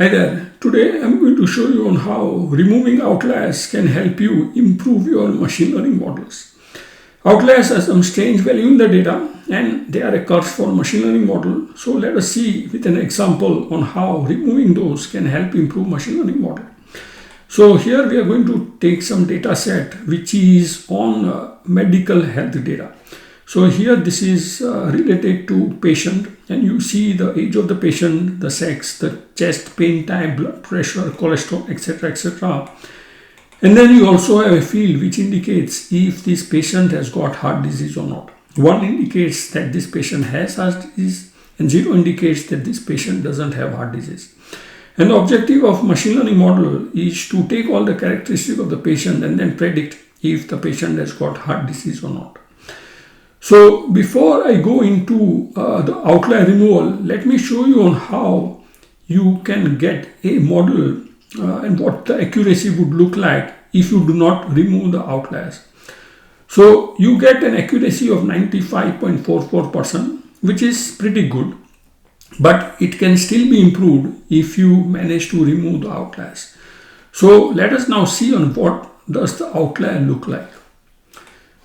Hi there, today I'm going to show you on how removing outliers can help you improve your machine learning models. Outliers are some strange value in the data and they are a curse for machine learning model. So let us see with an example on how removing those can help improve machine learning model. So here we are going to take some data set which is on medical health data. So here this is related to patient, and you see the age of the patient, the sex, the chest pain type, blood pressure, cholesterol, etc., etc. And then you also have a field which indicates if this patient has got heart disease or not. 1 indicates that this patient has heart disease and 0 indicates that this patient doesn't have heart disease. And the objective of machine learning model is to take all the characteristics of the patient and then predict if the patient has got heart disease or not. So before I go into the outlier removal, let me show you on how you can get a model and what the accuracy would look like if you do not remove the outliers. So you get an accuracy of 95.44%, which is pretty good, but it can still be improved if you manage to remove the outliers. So let us now see on what does the outlier look like.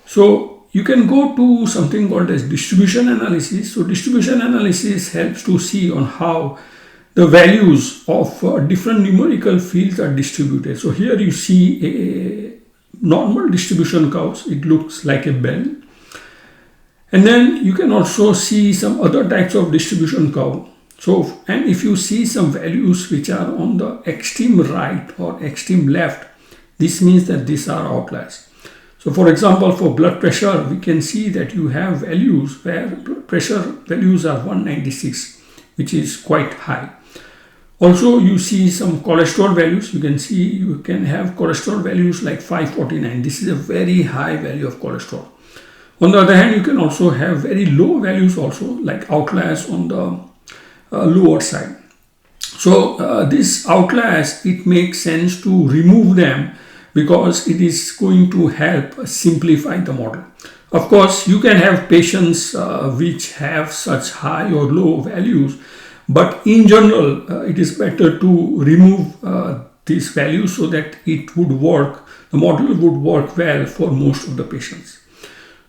So you can go to something called as distribution analysis. So distribution analysis helps to see on how the values of different numerical fields are distributed. So here you see a normal distribution curves. It looks like a bell. And then you can also see some other types of distribution curve. So, and if you see some values which are on the extreme right or extreme left, this means that these are outliers. So for example, for blood pressure, we can see that you have values where blood pressure values are 196, which is quite high. Also, you see some cholesterol values. You can see you can have cholesterol values like 549. This is a very high value of cholesterol. On the other hand, you can also have very low values also, like outliers on the lower side. So these outliers, it makes sense to remove them because it is going to help simplify the model. Of course, you can have patients which have such high or low values, but in general, it is better to remove these values so that it would work, the model would work well for most of the patients.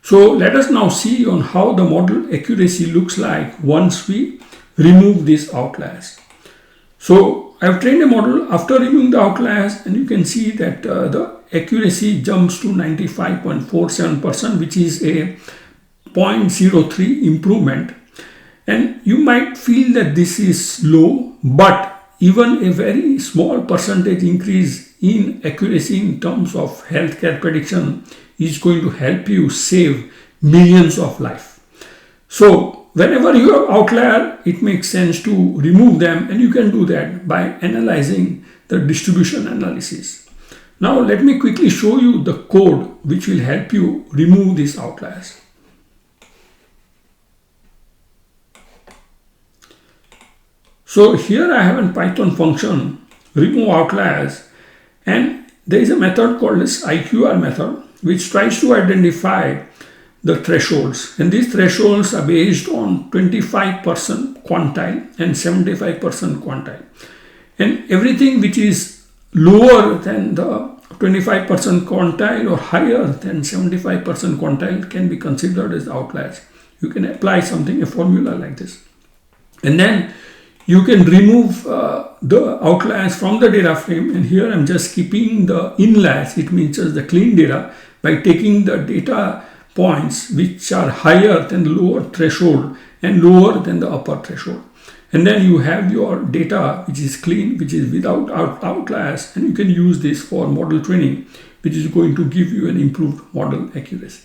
So let us now see on how the model accuracy looks like once we remove these outliers. So I've trained a model after removing the outliers, and you can see that the accuracy jumps to 95.47%, which is a 0.03 improvement. And you might feel that this is low, but even a very small percentage increase in accuracy in terms of healthcare prediction is going to help you save millions of lives. So whenever you have outlier, it makes sense to remove them, and you can do that by analyzing the distribution analysis. Now let me quickly show you the code which will help you remove these outliers. So here I have a Python function, remove outliers, and there is a method called as IQR method which tries to identify the thresholds, and these thresholds are based on 25% quantile and 75% quantile, and everything which is lower than the 25% quantile or higher than 75% quantile can be considered as outliers. You can apply a formula like this, and then you can remove the outliers from the data frame. And here I'm just keeping the inliers, it means just the clean data, by taking the data points which are higher than the lower threshold and lower than the upper threshold. And then you have your data which is clean, which is without outliers, and you can use this for model training, which is going to give you an improved model accuracy.